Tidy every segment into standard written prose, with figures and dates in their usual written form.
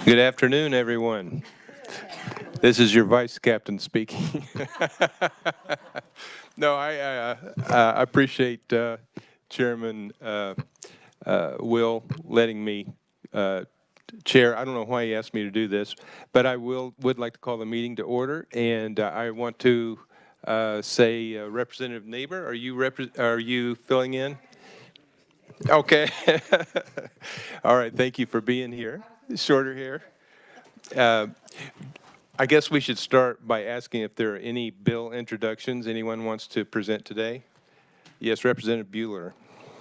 Good afternoon, everyone. This is your vice captain speaking. No, I appreciate Chairman Will letting me chair. I don't know why he asked me to do this, but I would like to call the meeting to order, and I want to say, Representative Neighbor, are you filling in? Okay. All right. Thank you for being here. Shorter here. I guess we should start by asking if there are any bill introductions anyone wants to present today. Yes, Representative Bueller.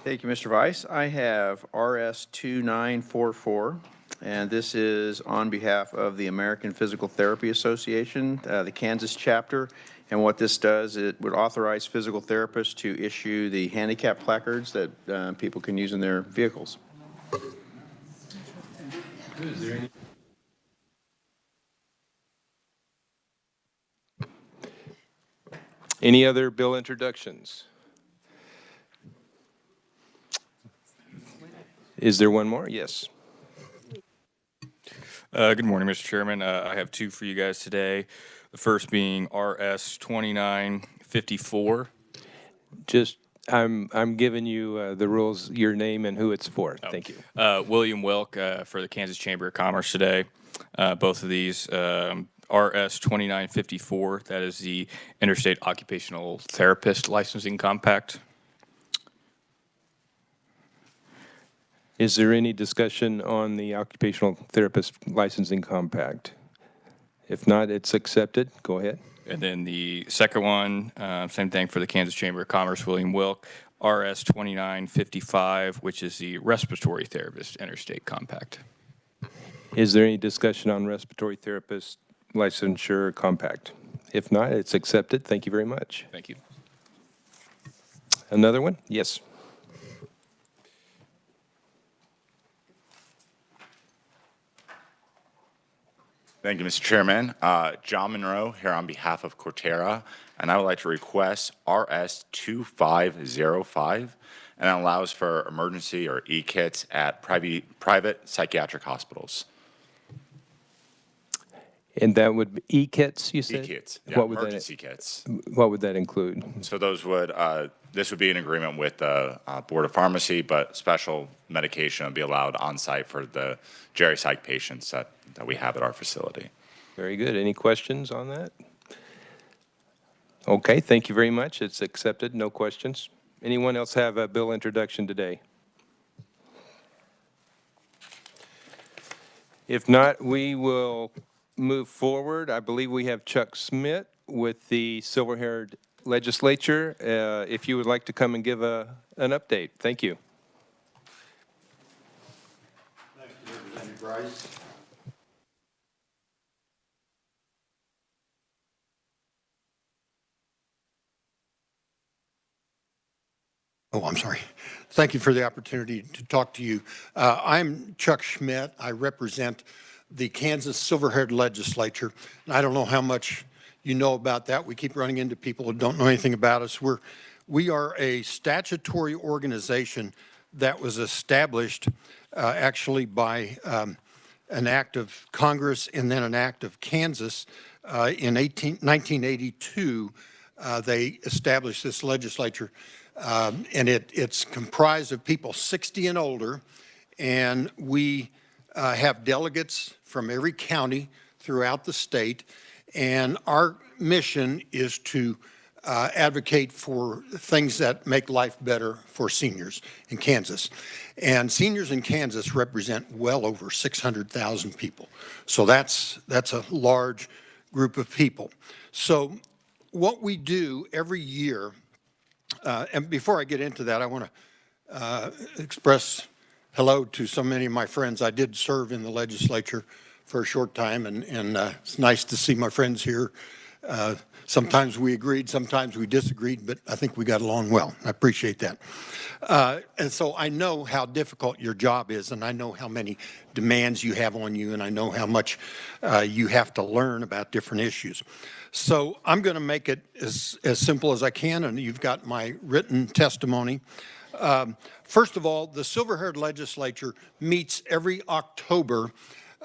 Thank you, Mr. Vice. I have RS 2944, and this is on behalf of the American Physical Therapy Association, the Kansas chapter. And what this does, it would authorize physical therapists to issue the handicap placards that people can use in their vehicles. Any other bill introductions? Is there one more? Yes. Good morning, Mr. Chairman. I have two for you guys today. The first being RS 2954. I'm giving you the rules, your name, and who it's for. Thank you. William Wilk for the Kansas Chamber of Commerce today. Both of these, RS 2954, that is the Interstate Occupational Therapist Licensing Compact. Is there any discussion on the Occupational Therapist Licensing Compact? If not, it's accepted. Go ahead. And then the second one, same thing for the Kansas Chamber of Commerce, William Wilk, RS 2955, which is the Respiratory Therapist Interstate Compact. Is there any discussion on Respiratory Therapist Licensure Compact? If not, it's accepted. Thank you very much. Thank you. Another one? Yes. Thank you, Mr. Chairman. John Monroe here on behalf of Cortera, and I would like to request RS 2505, and it allows for emergency or e-kits at private psychiatric hospitals. And that would be e-kits, you said? E-kits, yeah, emergency kits. What would that include? So those would, this would be an agreement with the Board of Pharmacy, but special medication would be allowed on site for the geri-psych patients that we have at our facility. Very good. Any questions on that? Okay, thank you very much. It's accepted. No questions. Anyone else have a bill introduction today? If not, we will move forward. I believe we have Chuck Smith with the silver-haired legislature. If you would like to come and give an update. Thank you. Thank you, Representative Bryce. Oh, I'm sorry. Thank you for the opportunity to talk to you. I'm Chuck Schmidt. I represent the Kansas Silver-Haired Legislature. And I don't know how much you know about that. We keep running into people who don't know anything about us. We are a statutory organization that was established actually by an act of Congress and then an act of Kansas in 1982. They established this legislature. And it's comprised of people 60 and older, and we have delegates from every county throughout the state, and our mission is to advocate for things that make life better for seniors in Kansas. And seniors in Kansas represent well over 600,000 people. So that's a large group of people. So what we do every year, and before I get into that, I want to express hello to so many of my friends. I did serve in the legislature for a short time, and it's nice to see my friends here. Sometimes we agreed, sometimes we disagreed, but I think we got along well. I appreciate that. And so I know how difficult your job is, and I know how many demands you have on you, and I know how much you have to learn about different issues. So I'm going to make it as simple as I can, and you've got my written testimony. First of all, the Silver-Haired Legislature meets every October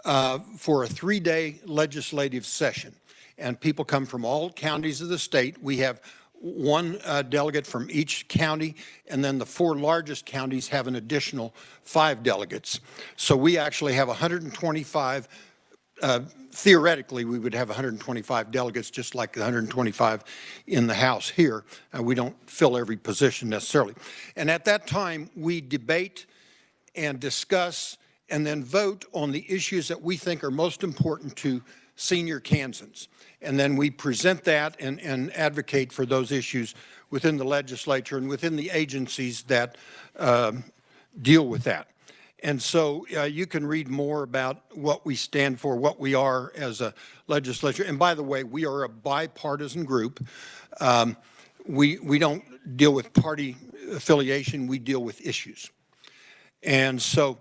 for a 3-day legislative session. And people come from all counties of the state. We have one delegate from each county, and then the 4 largest counties have an additional 5 delegates. So we actually have 125. Theoretically, we would have 125 delegates, just like the 125 in the House here. We don't fill every position necessarily. And at that time, we debate and discuss and then vote on the issues that we think are most important to senior Kansans. And then we present that and advocate for those issues within the legislature and within the agencies that deal with that. And so you can read more about what we stand for, what we are as a legislature. And by the way, we are a bipartisan group. We don't deal with party affiliation, we deal with issues. And so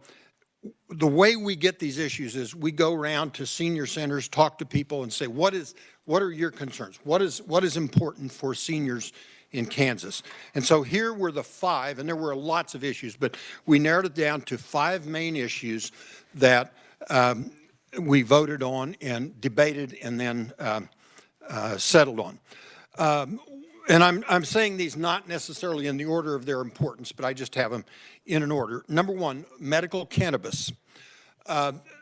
the way we get these issues is we go around to senior centers, talk to people and say, what are your concerns? What is important for seniors in Kansas? And so here were the 5, and there were lots of issues, but we narrowed it down to 5 main issues that we voted on and debated and then settled on. And I'm saying these not necessarily in the order of their importance, but I just have them in an order. Number 1, medical cannabis.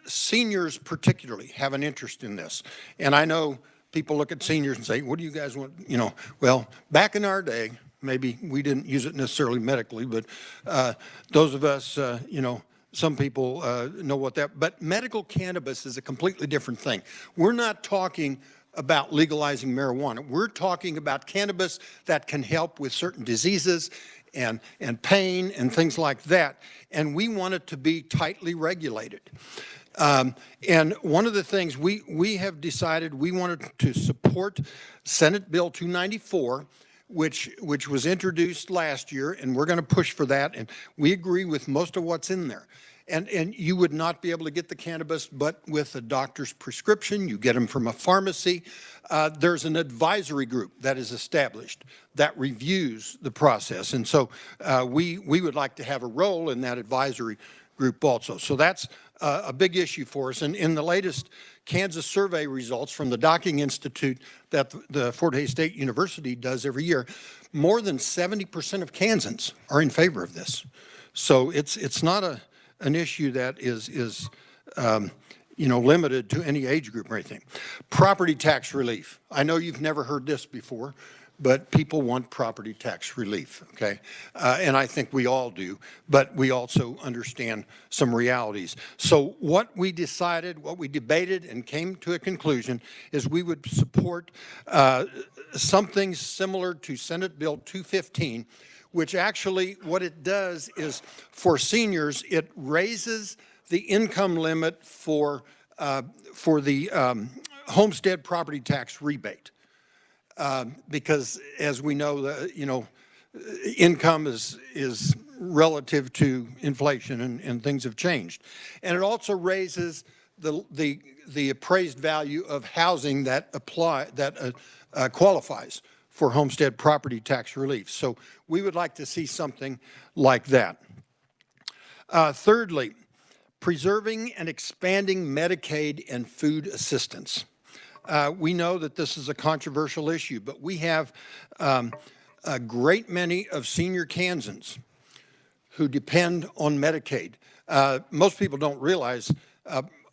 Seniors particularly have an interest in this. And I know people look at seniors and say, what do you guys want? You know, well, back in our day, maybe we didn't use it necessarily medically, but those of us, you know, some people know what that, but medical cannabis is a completely different thing. We're not talking about legalizing marijuana. We're talking about cannabis that can help with certain diseases and pain and things like that. And we want it to be tightly regulated. And one of the things we have decided we wanted to support Senate Bill 294, which was introduced last year, and we're going to push for that. And we agree with most of what's in there. And you would not be able to get the cannabis but with a doctor's prescription. You get them from a pharmacy. There's an advisory group that is established that reviews the process. And so we would like to have a role in that advisory group also. So that's a big issue for us. And in the latest Kansas survey results from the Docking Institute that the Fort Hays State University does every year, more than 70% of Kansans are in favor of this. So it's not an issue that is you know, limited to any age group or anything. Property tax relief. I know you've never heard this before, but people want property tax relief, okay? And I think we all do, but we also understand some realities. So what we decided, what we debated and came to a conclusion is we would support something similar to Senate Bill 215, which actually what it does is for seniors, it raises the income limit for the homestead property tax rebate. Because as we know, you know, income is relative to inflation and things have changed. And it also raises the appraised value of housing that qualifies for homestead property tax relief. So we would like to see something like that. Thirdly, preserving and expanding Medicaid and food assistance. We know that this is a controversial issue, but we have a great many of senior Kansans who depend on Medicaid. Most people don't realize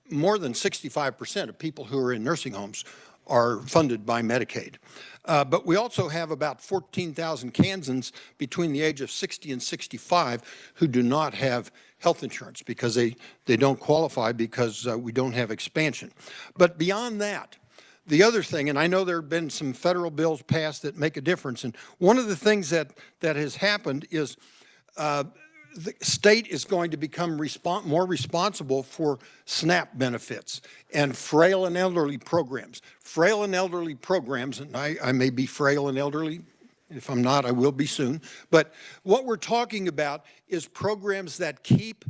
more than 65% of people who are in nursing homes are funded by Medicaid. But we also have about 14,000 Kansans between the age of 60 and 65 who do not have health insurance because they don't qualify because we don't have expansion. But beyond that, the other thing, and I know there have been some federal bills passed that make a difference, and one of the things that has happened is the state is going to become more responsible for SNAP benefits and frail and elderly programs. Frail and elderly programs, and I may be frail and elderly. If I'm not, I will be soon. But what we're talking about is programs that keep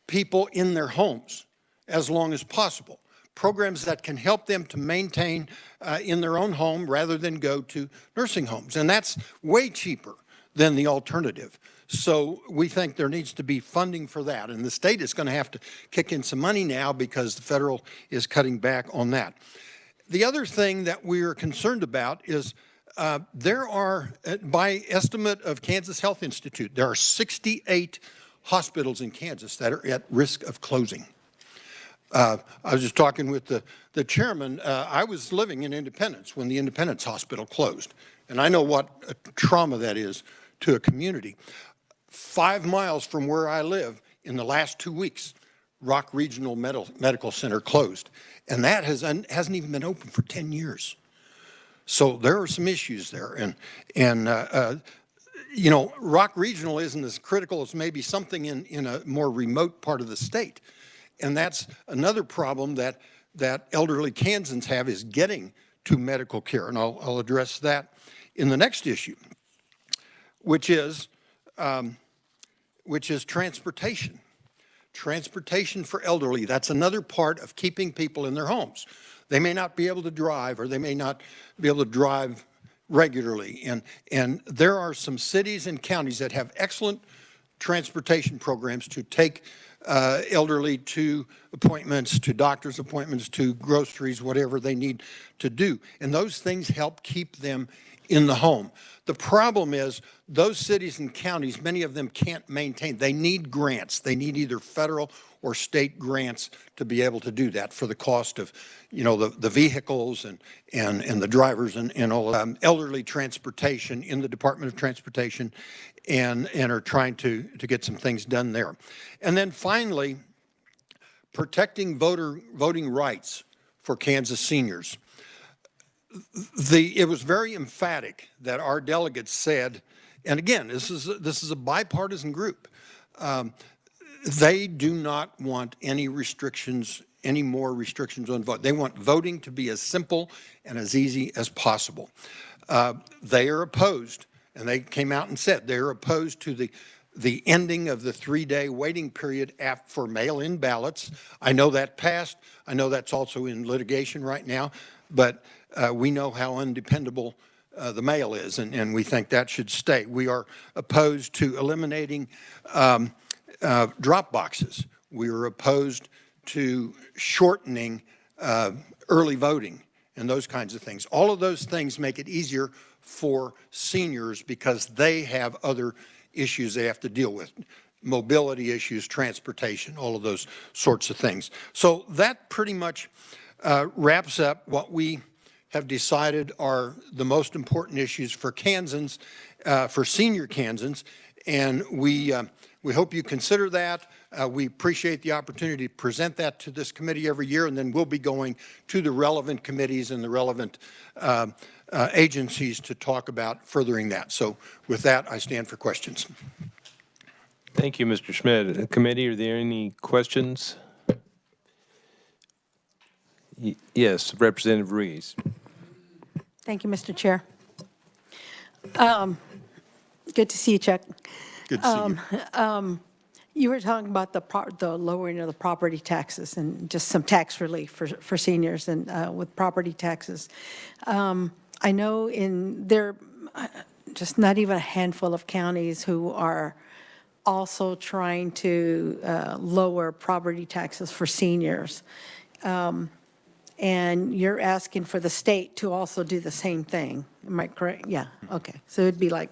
people in their homes as long as possible. Programs that can help them to maintain in their own home rather than go to nursing homes. And that's way cheaper than the alternative. So we think there needs to be funding for that. And the state is going to have to kick in some money now because the federal is cutting back on that. The other thing that we're concerned about is there are, by estimate of Kansas Health Institute, there are 68 hospitals in Kansas that are at risk of closing. I was just talking with the chairman. I was living in Independence when the Independence Hospital closed, and I know what a trauma that is to a community. 5 miles from where I live, in the last 2 weeks, Rock Regional Medical Center closed, and that hasn't even been open for 10 years. So there are some issues there, and you know, Rock Regional isn't as critical as maybe something in a more remote part of the state. And that's another problem that elderly Kansans have, is getting to medical care. And I'll address that in the next issue, which is transportation. Transportation for elderly. That's another part of keeping people in their homes. They may not be able to drive, or they may not be able to drive regularly. And there are some cities and counties that have excellent transportation programs to take elderly to appointments, to doctor's appointments, to groceries, whatever they need to do. And those things help keep them in the home. The problem is those cities and counties, many of them can't maintain. They need grants. They need either federal or state grants to be able to do that for the cost of, you know, the vehicles and the drivers and all of elderly transportation in the Department of Transportation, and are trying to get some things done there. And then finally, protecting voting rights for Kansas seniors. It was very emphatic that our delegates said, and again, this is a bipartisan group. They do not want any restrictions, any more restrictions on vote. They want voting to be as simple and as easy as possible. They are opposed, and they came out and said they're opposed to the ending of the 3-day waiting period for mail-in ballots. I know that passed. I know that's also in litigation right now, but we know how undependable the mail is, and we think that should stay. We are opposed to eliminating drop boxes. We are opposed to shortening early voting and those kinds of things. All of those things make it easier for seniors because they have other issues they have to deal with. Mobility issues, transportation, all of those sorts of things. So that pretty much wraps up what we have decided are the most important issues for Kansans, for senior Kansans, and we hope you consider that. We appreciate the opportunity to present that to this committee every year, and then we'll be going to the relevant committees and the relevant agencies to talk about furthering that. So with that, I stand for questions. Thank you, Mr. Schmidt. Committee, are there any questions? Yes, Representative Ruiz. Thank you, Mr. Chair. Good to see you, Chuck. Good to see you. You were talking about the lowering of the property taxes and just some tax relief for seniors and with property taxes. I know there are just not even a handful of counties who are also trying to lower property taxes for seniors. And you're asking for the state to also do the same thing. Am I correct? Yeah, okay. So it'd be like,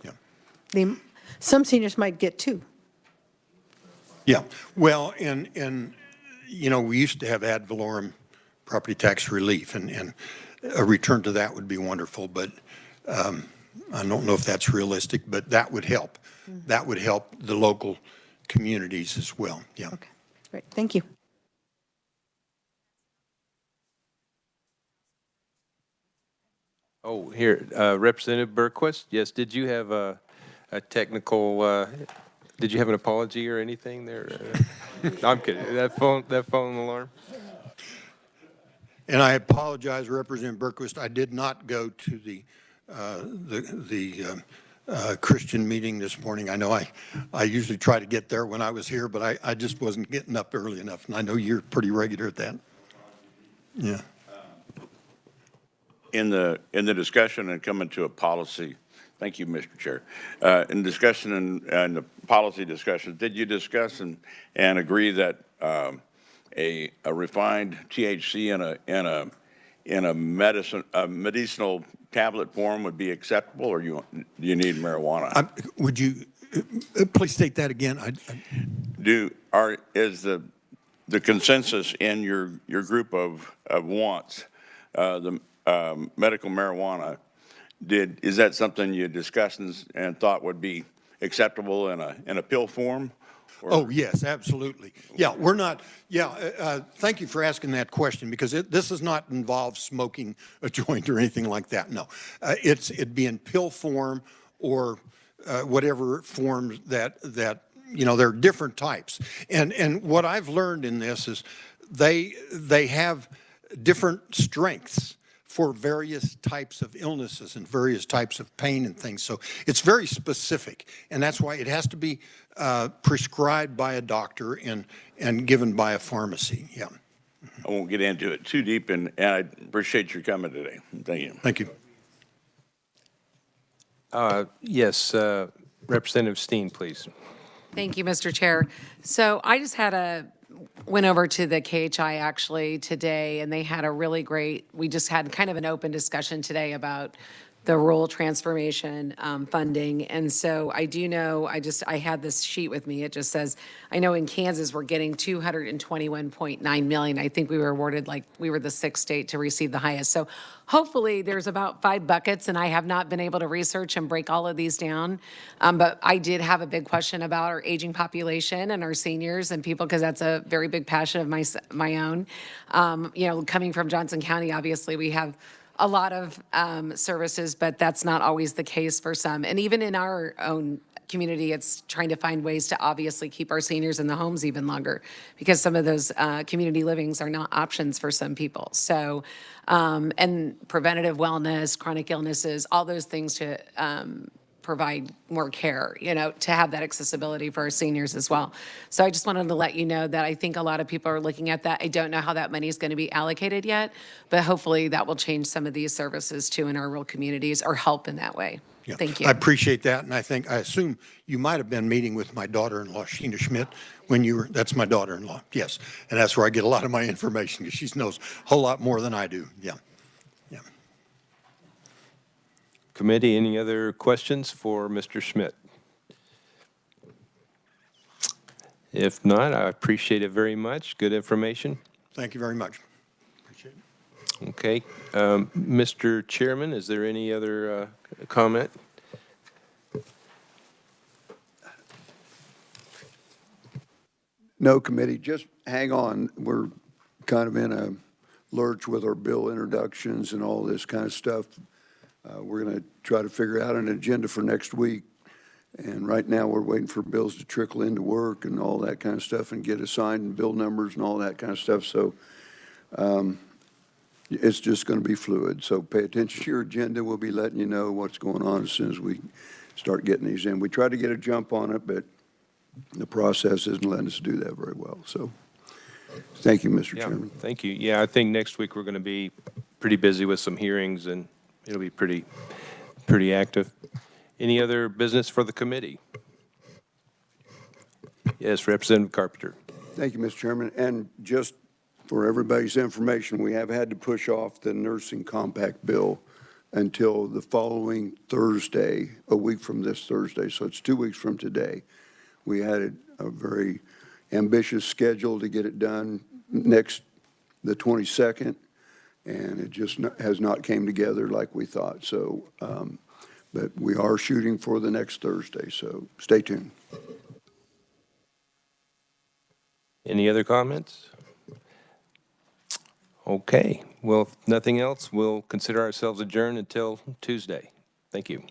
some seniors might get two. Yeah, well, and you know, we used to have ad valorem property tax relief, and a return to that would be wonderful, but I don't know if that's realistic, but that would help. Mm-hmm. That would help the local communities as well, yeah. Okay, great, thank you. Oh, here, Representative Berquist. Yes, did you have a technical, did you have an apology or anything there? No, I'm kidding. That phone alarm? And I apologize, Representative Berquist. I did not go to the Christian meeting this morning. I know I usually try to get there when I was here, but I just wasn't getting up early enough. And I know you're pretty regular at that. Yeah. In the discussion and coming to a policy, Thank you, Mr. Chair. In discussion and the policy discussion, did you discuss and agree that a refined THC in a medicinal tablet form would be acceptable, or do you need marijuana? Would you please state that again? Is the consensus in your group of wants the medical marijuana? Is that something you discussed and thought would be acceptable in a pill form? Or? Oh, yes, absolutely. Yeah, we're not, thank you for asking that question, because this does not involve smoking a joint or anything like that, no. It'd be in pill form or whatever forms that, you know, there are different types. And what I've learned in this is they have different strengths for various types of illnesses and various types of pain and things. So it's very specific, and that's why it has to be prescribed by a doctor and given by a pharmacy, yeah. I won't get into it too deep, and I appreciate your coming today. Thank you. Thank you. Yes, Representative Steen, please. Thank you, Mr. Chair. So I just went over to the KHI actually today, and they had a really great, we just had kind of an open discussion today about the rural transformation funding. And so I do know, I had this sheet with me. It just says, I know in Kansas, we're getting $221.9 million. I think we were awarded, like, we were the 6th state to receive the highest. So hopefully there's about 5 buckets, and I have not been able to research and break all of these down. But I did have a big question about our aging population and our seniors and people, because that's a very big passion of my own. You know, coming from Johnson County, obviously we have a lot of services, but that's not always the case for some. And even in our own community, it's trying to find ways to obviously keep our seniors in the homes even longer, because some of those community livings are not options for some people. So, and preventative wellness, chronic illnesses, all those things to provide more care, you know, to have that accessibility for our seniors as well. So I just wanted to let you know that I think a lot of people are looking at that. I don't know how that money is going to be allocated yet, but hopefully that will change some of these services too in our rural communities, or help in that way. Yeah. Thank you. I appreciate that, and I assume you might have been meeting with my daughter-in-law, Sheena Schmidt, when you were, that's my daughter-in-law, yes. And that's where I get a lot of my information, because she knows a whole lot more than I do, yeah. Yeah. Committee, any other questions for Mr. Schmidt? If not, I appreciate it very much. Good information. Thank you very much. Appreciate it. Okay. Mr. Chairman, is there any other comment? No, committee, just hang on. We're kind of in a lurch with our bill introductions and all this kind of stuff. We're going to try to figure out an agenda for next week. And right now we're waiting for bills to trickle into work and all that kind of stuff and get assigned and bill numbers and all that kind of stuff. So it's just going to be fluid. So pay attention to your agenda. We'll be letting you know what's going on as soon as we start getting these in. We tried to get a jump on it, but the process isn't letting us do that very well. So thank you, Mr. Chairman. Thank you. Yeah, I think next week we're going to be pretty busy with some hearings, and it'll be pretty active. Any other business for the committee? Yes, Representative Carpenter. Thank you, Mr. Chairman. And just for everybody's information, we have had to push off the nursing compact bill until the following Thursday, a week from this Thursday. So it's 2 weeks from today. We had a very ambitious schedule to get it done the 22nd, and it just has not came together like we thought. So, but we are shooting for the next Thursday, so stay tuned. Any other comments? Okay. Well, if nothing else, we'll consider ourselves adjourned until Tuesday. Thank you.